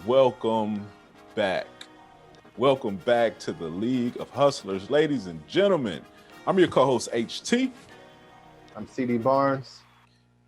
Welcome back. Welcome back to the League of Hustlers, ladies and gentlemen. I'm your co-host, HT. I'm CD Barnes.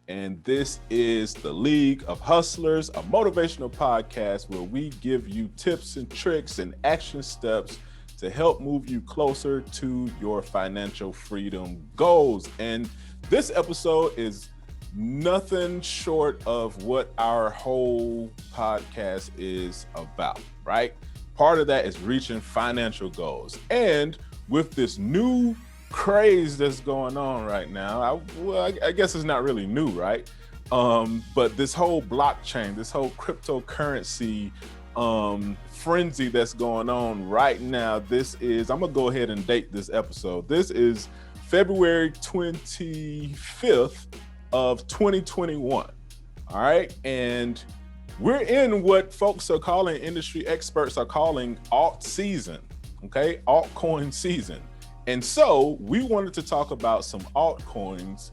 And this is the League of Hustlers, a motivational podcast where we give you tips and tricks and action steps to help move you closer to your financial freedom goals. And this episode is nothing short of what our whole podcast is about, right? Part of that is reaching financial goals. And with this new craze that's going on right now, I guess it's not really new, right? But this whole blockchain, this whole cryptocurrency frenzy that's going on right now, I'm gonna go ahead and date this episode. This is February 25th of 2021. All right. And we're in what folks are calling, industry experts are calling alt season. Okay. Altcoin season. And so we wanted to talk about some altcoins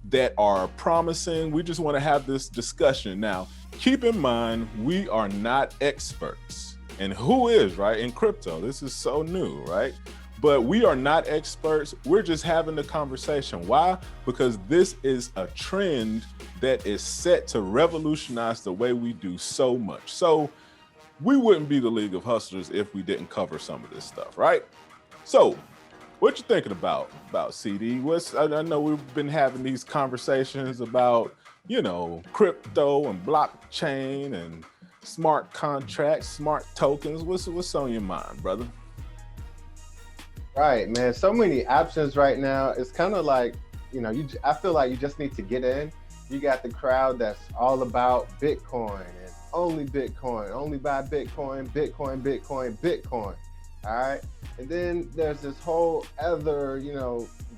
that are promising. We just want to have this discussion. Now, keep in mind, we are not experts. And who is, right? In crypto, this is so new, right? But we are not experts. We're just having the conversation. Why? Because this is a trend that is set to revolutionize the way we do so much. So we wouldn't be the League of Hustlers if we didn't cover some of this stuff, right? So what you thinking about CD? I know we've been having these conversations about, crypto and blockchain and smart contracts, smart tokens. What's on your mind, brother? Right, man. So many options right now. It's kind of like, I feel like you just need to get in. You got the crowd that's all about Bitcoin and only buy Bitcoin, Bitcoin. All right. And then there's this whole other,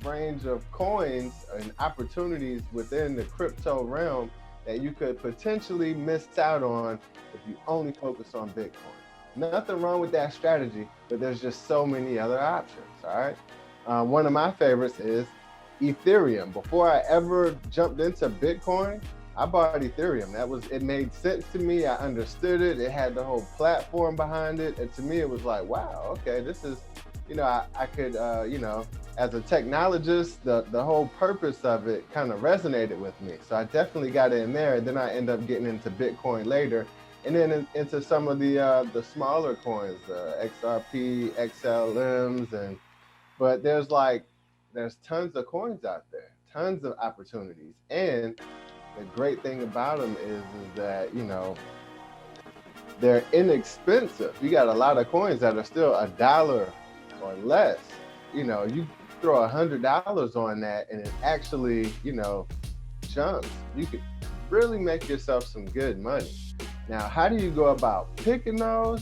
range of coins and opportunities within the crypto realm that you could potentially miss out on if you only focus on Bitcoin. Nothing wrong with that strategy, but there's just so many other options, all right? One of my favorites is Ethereum. Before I ever jumped into Bitcoin, I bought Ethereum. It made sense to me. I understood it. It had the whole platform behind it. And to me, it was like, wow, okay, this is, I could, as a technologist, the whole purpose of it kind of resonated with me. So I definitely got in there. And then I ended up getting into Bitcoin later. And then into some of the smaller coins, XRP, XLMs, but there's tons of coins out there, tons of opportunities. And the great thing about them is that, they're inexpensive. You got a lot of coins that are still $1 or less. You throw $100 on that and it actually, jumps. You could really make yourself some good money. Now, how do you go about picking those?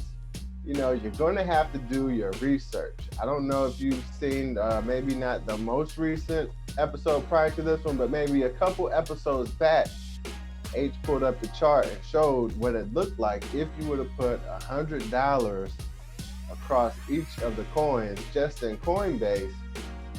You're going to have to do your research. I don't know if you've seen, maybe not the most recent episode prior to this one, but maybe a couple episodes back, H pulled up the chart and showed what it looked like if you would have put $100 across each of the coins just in Coinbase,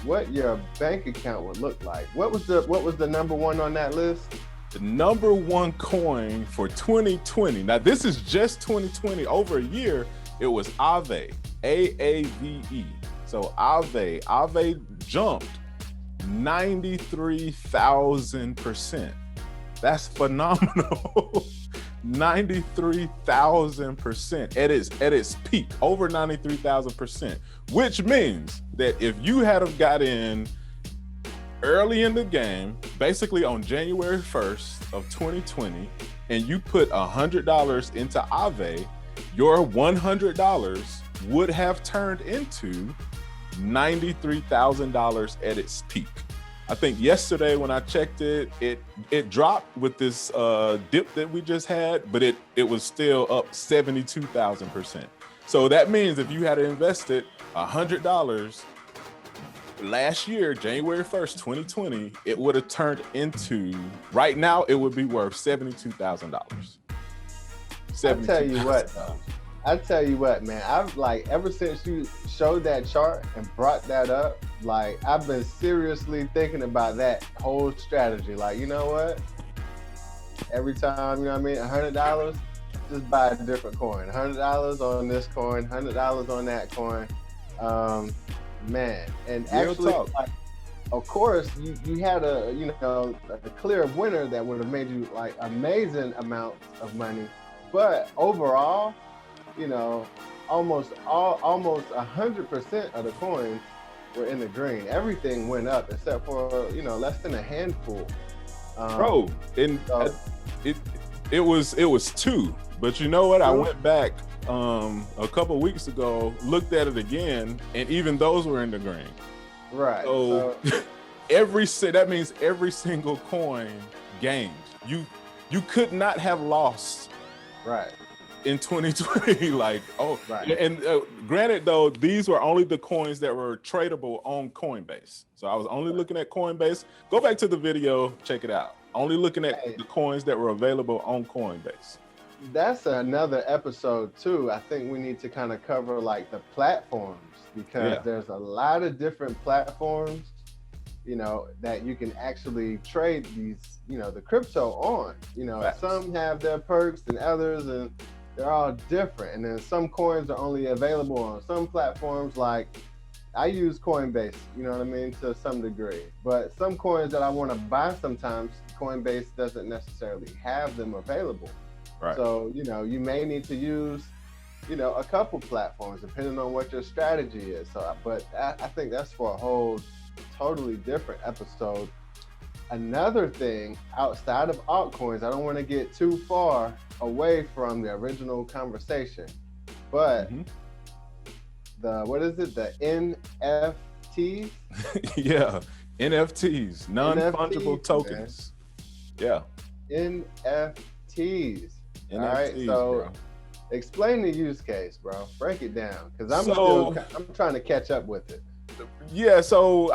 what your bank account would look like. What was the number one on that list? The number one coin for 2020. Now, this is just 2020. Over a year, it was Aave, A-A-V-E. So Aave jumped 93,000%. That's phenomenal. 93,000% at its peak, over 93,000%, which means that if you had have got in early in the game, basically on January 1st of 2020, and you put $100 into Aave, your $100 would have turned into $93,000 at its peak. I think yesterday when I checked it dropped with this dip that we just had, but it was still up 72,000%. So that means if you had invested $100 last year, January 1st, 2020, it would have turned into, right now, it would be worth $72,000. I tell you what, man, I've ever since you showed that chart and brought that up, I've been seriously thinking about that whole strategy. You know what? Every time, $100, just buy a different coin. $100 on this coin, $100 on that coin. Man, and Real actually, talk. like, of course, you had a clear winner that would have made you like amazing amounts of money, but overall, almost 100% of the coins were in the green. Everything went up except for less than a handful. Bro, and So, it was two, but you know what? I went back a couple weeks ago, looked at it again, and even those were in the green. right. So that means every single coin gained. You could not have lost Right. in 2020. Like, Right. And granted though, these were only the coins that were tradable on Coinbase. So I was only looking at Coinbase. Go back to the video, check it out. Only looking at the coins that were available on Coinbase. That's another episode too. I think we need to kind of cover like the platforms, because there's a lot of different platforms, that you can actually trade these, the crypto on. Facts. Some have their perks than others, and they're all different. And then some coins are only available on some platforms. Like I use Coinbase, to some degree. But some coins that I want to buy sometimes, Coinbase doesn't necessarily have them available. Right. So, you may need to use, a couple platforms depending on what your strategy is. So, but I think that's for a whole totally different episode. Another thing outside of altcoins, I don't want to get too far away from the original conversation, but what is it? The NFTs? Yeah, NFTs, non-fungible tokens. Man. Yeah. NFTs. All right, so bro. Explain the use case, bro. Break it down, because I'm trying to catch up with it. Yeah, so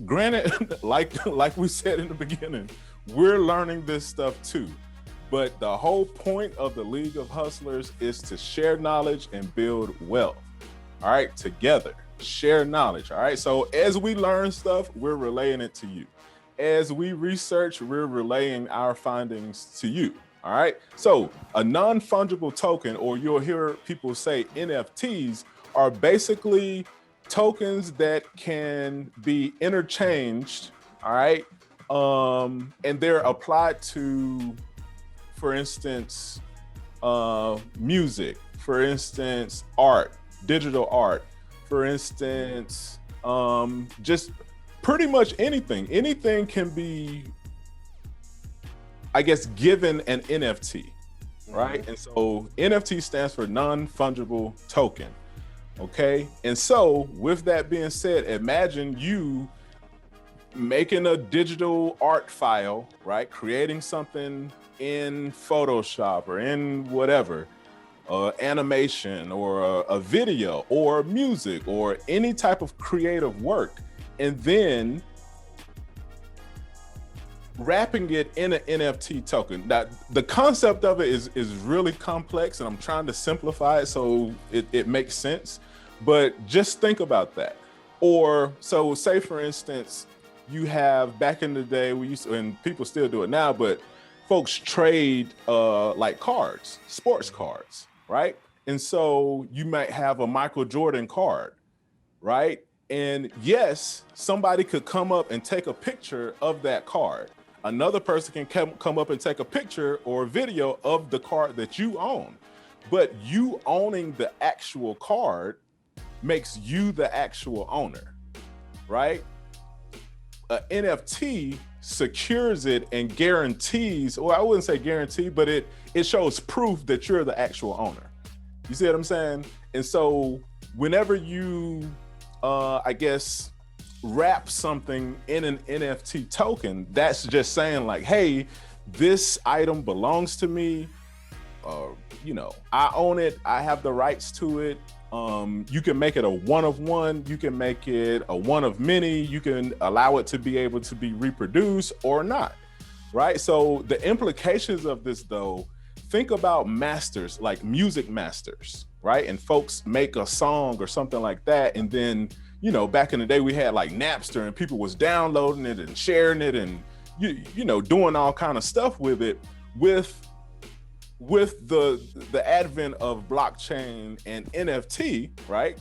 granted, like we said in the beginning, we're learning this stuff too. But the whole point of the League of Hustlers is to share knowledge and build wealth. All right, together, share knowledge. All right, so as we learn stuff, we're relaying it to you. As we research, we're relaying our findings to you. All right, so a non-fungible token, or you'll hear people say NFTs, are basically tokens that can be interchanged. All right, and they're applied to, for instance, music, for instance, art, digital art, for instance, just pretty much anything. Anything can be, I guess, given an NFT, right? And so NFT stands for non-fungible token, okay? And so with that being said, imagine you making a digital art file, right? Creating something in Photoshop or in whatever, animation or a video or music or any type of creative work, and then wrapping it in an NFT token. Now, the concept of it is really complex, and I'm trying to simplify it so it makes sense, but just think about that. Or so say, for instance, you have, back in the day, we used to, and people still do it now, but folks trade like cards, sports cards, right? And so you might have a Michael Jordan card, right? And yes, somebody could come up and take a picture of that card. Another person can come up and take a picture or a video of the card that you own. But you owning the actual card makes you the actual owner, right? An NFT secures it and guarantees, or I wouldn't say guarantee, but it shows proof that you're the actual owner. You see what I'm saying? And so whenever you, I guess, wrap something in an NFT token, that's just saying like, hey, this item belongs to me. I own it. I have the rights to it. You can make it a one of one. You can make it a one of many. You can allow it to be able to be reproduced or not, right? So the implications of this, though, think about masters, like music masters, right? And folks make a song or something like that, and then, back in the day we had like Napster, and people was downloading it and sharing it and doing all kind of stuff with it. With with the advent of blockchain and NFT, right?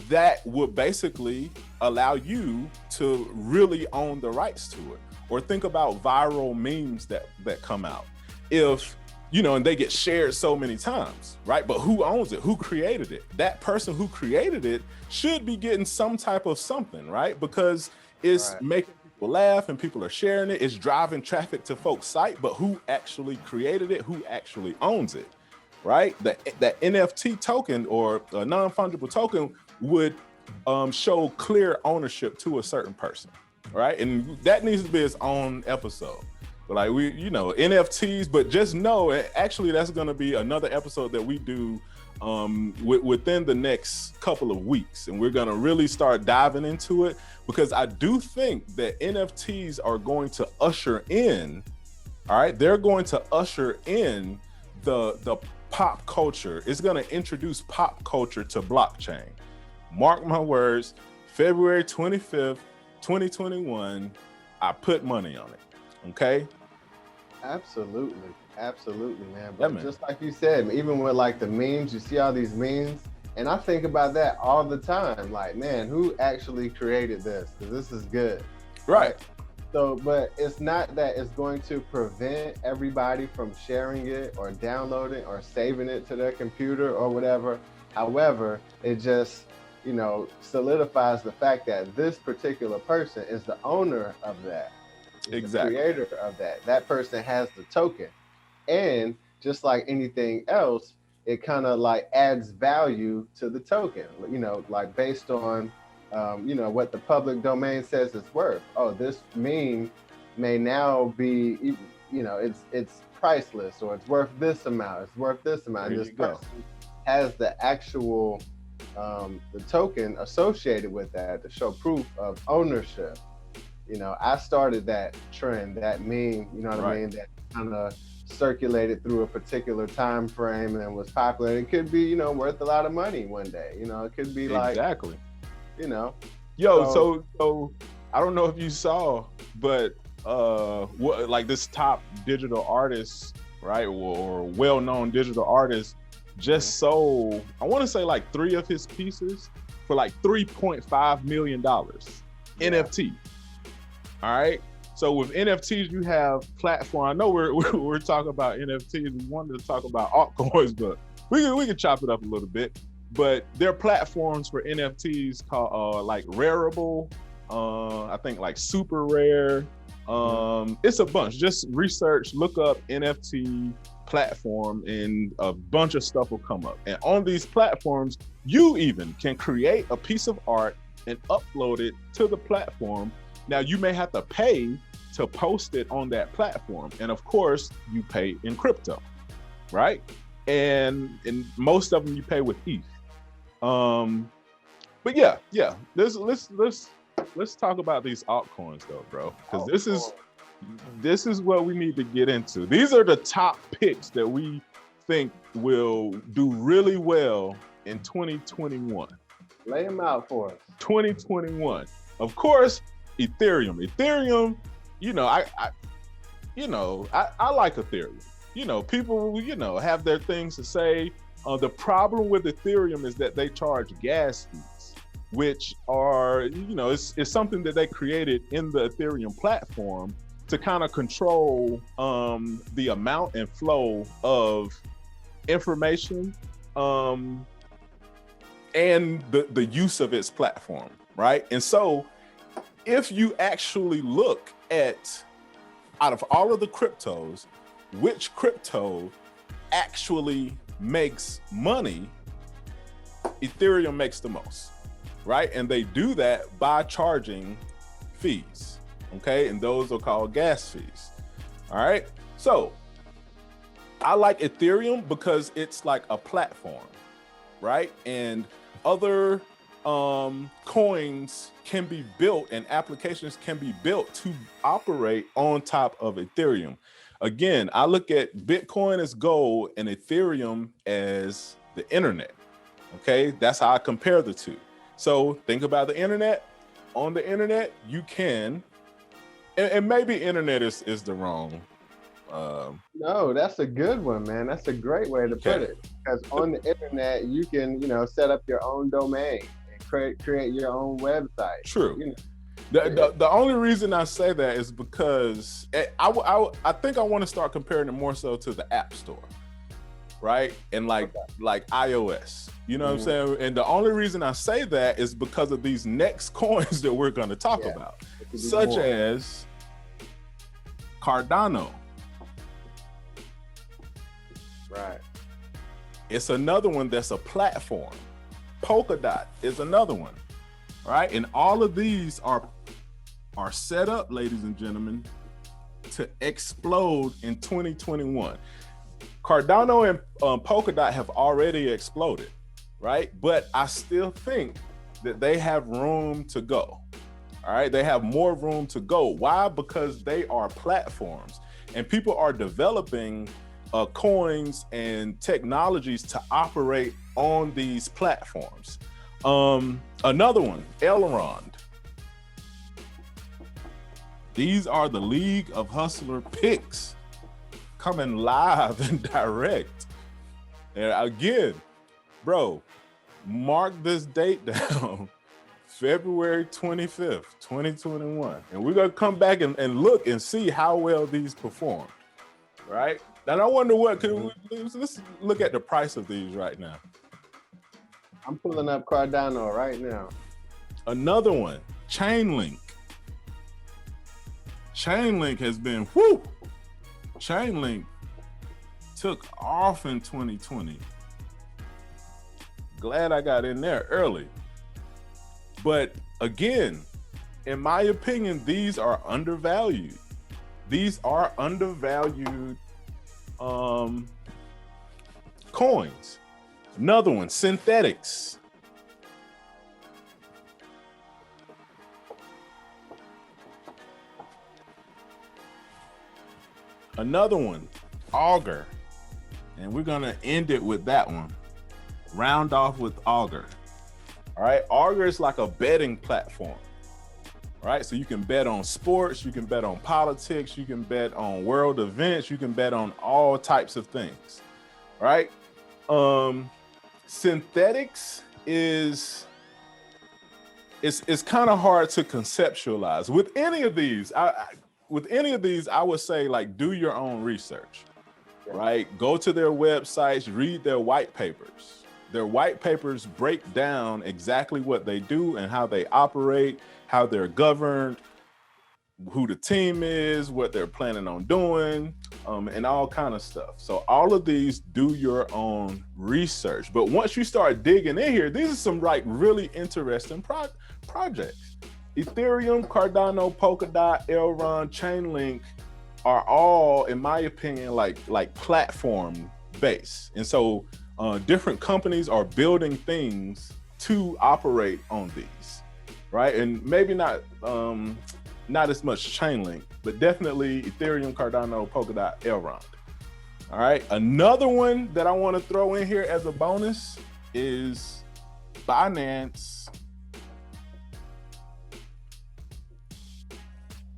That would basically allow you to really own the rights to it. Or think about viral memes that come out. If, you know, and they get shared so many times, right? But who owns it? Who created it? That person who created it should be getting some type of something, right? Because it's making people laugh and people are sharing it. It's driving traffic to folks' site, but who actually created it? Who actually owns it, right? That NFT token or a non-fungible token would show clear ownership to a certain person, right? And that needs to be its own episode. But like we, you know, NFTs, but just know, actually that's gonna be another episode that we do within the next couple of weeks. And we're gonna really start diving into it, because I do think that NFTs are going to usher in, all right, they're going to usher in the pop culture. It's gonna introduce pop culture to blockchain. Mark my words, February 25th, 2021, I put money on it, okay? Absolutely, man. Yeah, But man. just like you said, even with like the memes, you see all these memes, and I think about that all the time. Like, man, who actually created this? Because this is good, Right. So, but it's not that it's going to prevent everybody from sharing it or downloading or saving it to their computer or whatever. However, it just, you know, solidifies the fact that this particular person is the owner of that. Exactly. The creator of that. That person has the token. And just like anything else, it kind of like adds value to the token, you know, like based on, you know, what the public domain says it's worth. Oh, this meme may now be, you know, it's priceless, or it's worth this amount. It's worth this amount. And this person has the actual, the token associated with that to show proof of ownership. You know, I started that trend, that meme, you know what I mean, that kind of circulated through a particular time frame and was popular. It could be, you know, worth a lot of money one day. You know, it could be like, you know. Yo, so I don't know if you saw, but what, like this top digital artist, right, or well-known digital artist just sold, I want to say like 3 of his pieces for like $3.5 million NFT. All right. So with NFTs, you have platform. I know we're talking about NFTs. We wanted to talk about altcoins, but we can chop it up a little bit. But there are platforms for NFTs called like Rareable. I think like Super Rare. It's a bunch. Just research, look up NFT platform, and a bunch of stuff will come up. And on these platforms, you even can create a piece of art and upload it to the platform. Now, you may have to pay to post it on that platform. And of course, you pay in crypto, right? And in most of them, you pay with ETH. But yeah. Let's talk about these altcoins though, bro. Because this is what we need to get into. These are the top picks that we think will do really well in 2021. Lay them out for us. 2021. Of course, Ethereum, you know, I like Ethereum. You know, people, you know, have their things to say. The problem with Ethereum is that they charge gas fees, which are, you know, it's something that they created in the Ethereum platform to kind of control the amount and flow of information and the use of its platform, right? And so if you actually look at, out of all of the cryptos, which crypto actually makes money, Ethereum makes the most, right? And they do that by charging fees, okay? And those are called gas fees, all right? So I like Ethereum because it's like a platform, right? And other coins can be built and applications can be built to operate on top of Ethereum. Again, I look at Bitcoin as gold and Ethereum as the internet. Okay, that's how I compare the two. So think about the internet. On the internet, you can, and maybe internet is the wrong No, that's a good one, man. That's a great way to put it. Because on the internet, you can, set up your own domain and create your own website. True. The only reason I say that is because I think I want to start comparing it more so to the App Store, right? And like iOS, you know what I'm saying? And the only reason I say that is because of these next coins that we're going to talk about, such as Cardano. Right. It's another one that's a platform. Polkadot is another one, right? And all of these are set up, ladies and gentlemen, to explode in 2021. Cardano and Polkadot have already exploded, right? But I still think that they have room to go. All right, they have more room to go. Why? Because they are platforms, and people are developing coins and technologies to operate on these platforms. Another one, Elrond. These are the League of Hustler picks coming live and direct. And again, bro, mark this date down, February 25th, 2021. And we're gonna come back and look and see how well these perform, right? And I wonder let's look at the price of these right now. I'm pulling up Cardano right now. Another one, Chainlink. Chainlink has been, whoo! Chainlink took off in 2020. Glad I got in there early. But again, in my opinion, these are undervalued. These are undervalued coins. Another one, synthetics. Another one, Augur. And we're gonna end it with that one. Round off with Augur. All right, Augur is like a betting platform. Right, so you can bet on sports, you can bet on politics, you can bet on world events, you can bet on all types of things. Right? Synthetics is it's kind of hard to conceptualize. With any of these, I would say, like, do your own research. Right? Go to their websites, read their white papers. Their white papers break down exactly what they do and how they operate, how they're governed, who the team is, what they're planning on doing, and all kind of stuff. So all of these, do your own research. But once you start digging in here, these are some like really interesting projects. Ethereum, Cardano, Polkadot, Elrond, Chainlink are all, in my opinion, like platform based. And so different companies are building things to operate on these, right? And maybe not as much Chainlink, but definitely Ethereum, Cardano, Polkadot, Elrond. All right. Another one that I want to throw in here as a bonus is Binance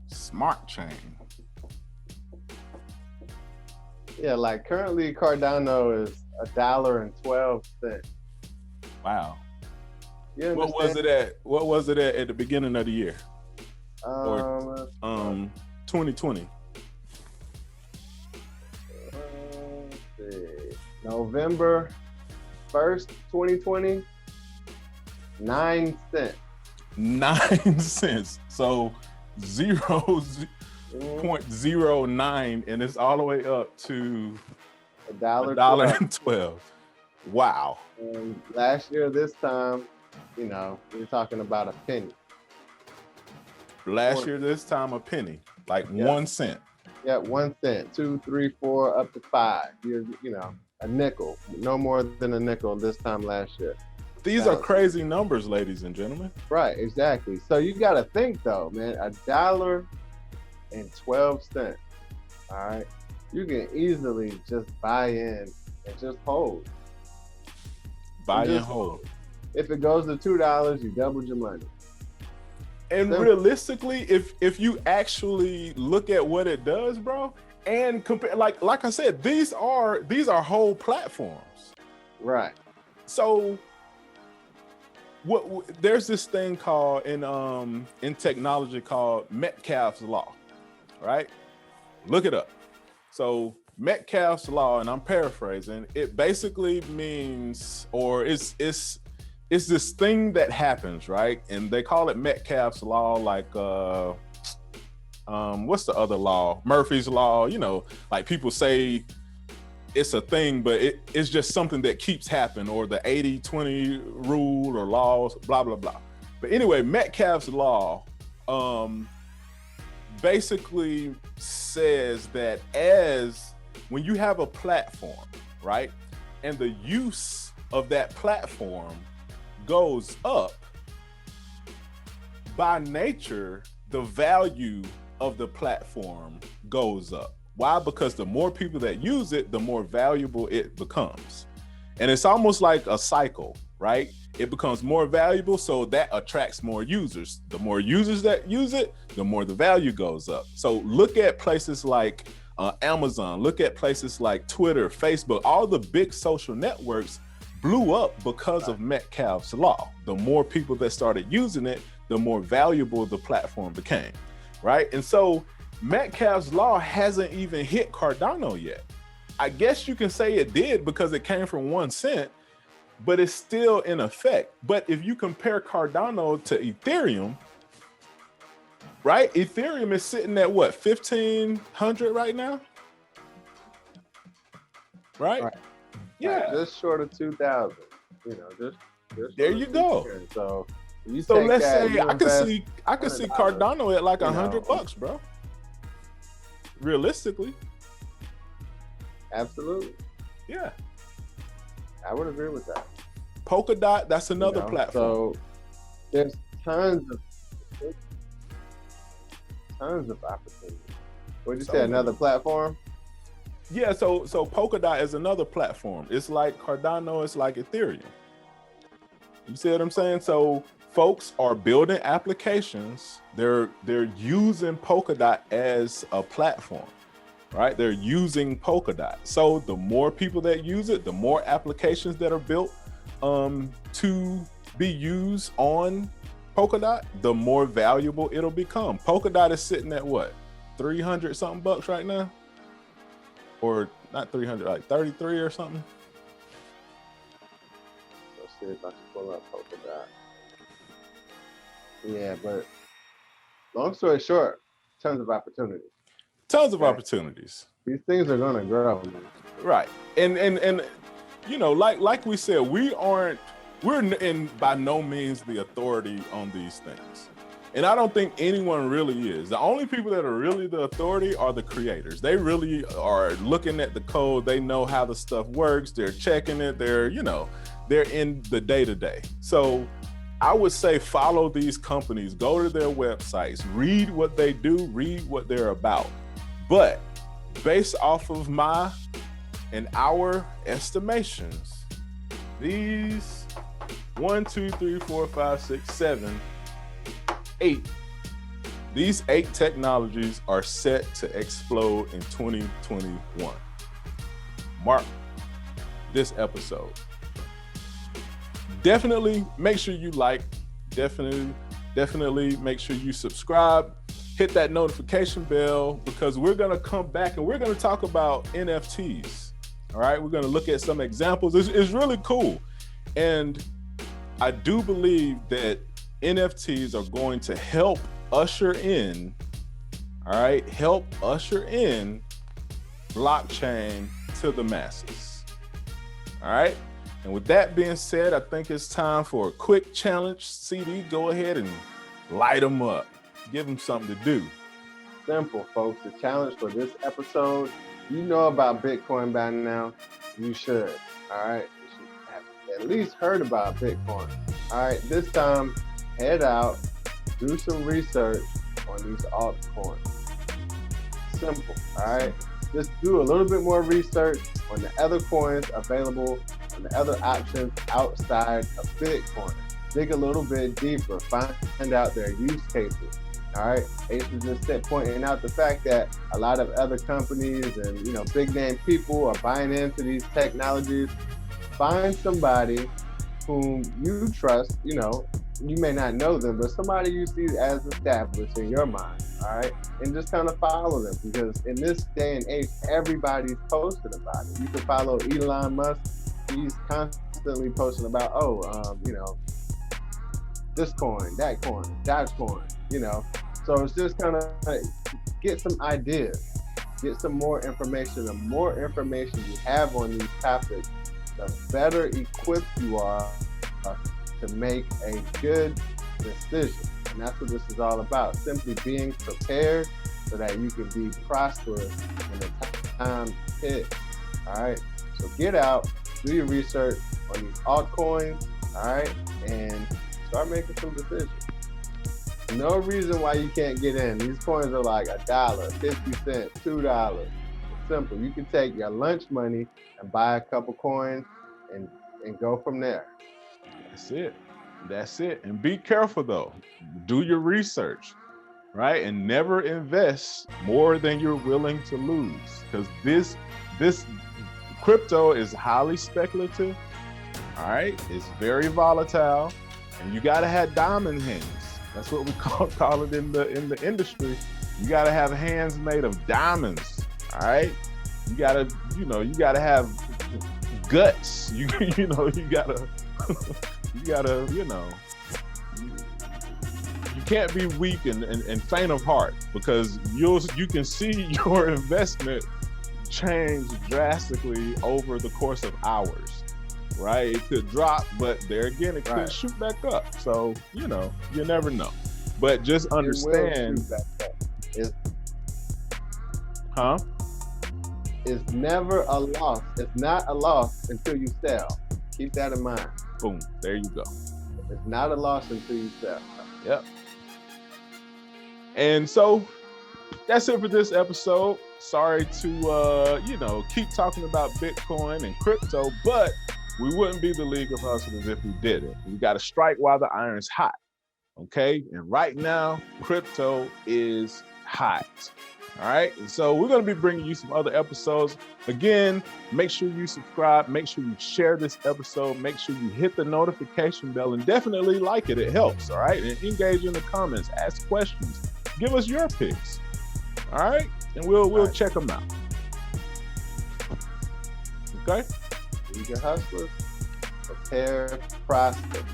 Smart Chain. Yeah, like currently Cardano is $1.12. Wow. What was it at the beginning of the year? 2020. Let's see. November 1st, 2020, 9 cents. 9 cents. So 0.09, and it's all the way up to $1.12. Wow. And last year, this time, we're talking about a penny. Last year, this time, a penny, like 1 cent. Yeah, 1 cent, 2, 3, 4, up to 5. A nickel, no more than a nickel this time last year. These are crazy numbers, ladies and gentlemen. Right, exactly. So you got to think, though, man, $1.12. All right, you can easily just buy in and just hold. Buy and hold. If it goes to $2, you doubled your money. And realistically, if you actually look at what it does, bro, And compare, like I said, these are whole platforms. Right. So there's this thing called in technology called Metcalf's law, right? Look it up. So Metcalf's law, and I'm paraphrasing, it basically means, or it's this thing that happens, right? And they call it Metcalf's law, like what's the other law? Murphy's law, you know, like people say it's a thing, but it's just something that keeps happening, or the 80-20 rule or laws, blah, blah, blah. But anyway, Metcalf's law basically says that when you have a platform, right, and the use of that platform goes up, by nature, the value of the platform goes up. Why? Because the more people that use it, the more valuable it becomes. And it's almost like a cycle, right? It becomes more valuable, so that attracts more users. The more users that use it, the more the value goes up. So look at places like Amazon, look at places like Twitter, Facebook, all the big social networks blew up because of Metcalf's law. The more people that started using it, the more valuable the platform became, right? And so Metcalf's law hasn't even hit Cardano yet. I guess you can say it did because it came from 1 cent, but it's still in effect. But if you compare Cardano to Ethereum, right? Ethereum is sitting at what, 1,500 right now? Right? Yeah. Just short of 2,000. You know, just there you go. So let's say I can see Cardano at like $100, bro. Realistically. Absolutely. Yeah. I would agree with that. Polkadot, that's another platform. So there's tons of opportunities. What did you say, another platform? Yeah, so Polkadot is another platform. It's like Cardano, it's like Ethereum. You see what I'm saying? So folks are building applications. They're using Polkadot as a platform, right? They're using Polkadot. So the more people that use it, the more applications that are built to be used on Polkadot, the more valuable it'll become. Polkadot is sitting at what, 300 something bucks right now? Or not 300, like 33 or something? Let's see if I can pull up Polkadot. Yeah, but long story short, tons of opportunities. Tons of opportunities. These things are gonna grow, man. Right. And you know, like we said, we're in by no means the authority on these things. And I don't think anyone really is. The only people that are really the authority are the creators. They really are looking at the code. They know how the stuff works. They're checking it. They're in the day-to-day. So I would say follow these companies, go to their websites, read what they do, read what they're about. But based off of my and our estimations, these 1, 2, 3, 4, 5, 6, 7, 8. These 8 technologies are set to explode in 2021. Mark this episode. Definitely make sure you like, definitely make sure you subscribe, hit that notification bell, because we're gonna come back and we're gonna talk about NFTs. All right, we're gonna look at some examples. It's really cool. And I do believe that NFTs are going to help usher in blockchain to the masses. All right. And with that being said, I think it's time for a quick challenge. CD, go ahead and light them up. Give them something to do. Simple, folks. The challenge for this episode, you know about Bitcoin by now. You should. All right. You should have at least heard about Bitcoin. All right. This time, head out, do some research on these altcoins. Simple, all right? Just do a little bit more research on the other coins available and the other options outside of Bitcoin. Dig a little bit deeper, find out their use cases. All right, Ace is just pointing out the fact that a lot of other companies and big name people are buying into these technologies. Find somebody whom you trust. You may not know them, but somebody you see as established in your mind. All right, and just kind of follow them, because in this day and age, everybody's posting about it. You can follow Elon Musk. He's constantly posting about, this coin, that coin, Dogecoin, So it's just kind of get some ideas, get some more information. The more information you have on these topics, the better equipped you are to make a good decision. And that's what this is all about, simply being prepared so that you can be prosperous when the time hits. All right, so get out, do your research on these altcoins, all right, and start making some decisions. No reason why you can't get in. These coins are like $1, 50 cents, $2. It's simple. You can take your lunch money and buy a couple coins and go from there. That's it. And be careful though. Do your research, right? And never invest more than you're willing to lose, because this crypto is highly speculative. All right, it's very volatile, and you gotta have diamond hands. That's what we call it in the industry. You gotta have hands made of diamonds. All right, you gotta have guts. You can't be weak and faint of heart, because you can see your investment change drastically over the course of hours, right? It could drop, but there again, it could shoot back up. So, you never know. But just understand. It's never a loss. It's not a loss until you sell. Keep that in mind. Boom. There you go. It's not a loss until you sell. Yep. And so that's it for this episode. Sorry to keep talking about Bitcoin and crypto, but we wouldn't be the League of Hustlers if we didn't. We got to strike while the iron's hot. Okay? And right now, crypto is hot. All right, and so we're going to be bringing you some other episodes. Again, make sure you subscribe. Make sure you share this episode. Make sure you hit the notification bell, and definitely like it. It helps, all right? And engage in the comments. Ask questions. Give us your picks, all right? And we'll check them out. Okay? League of Hustlers, prepare, prosper.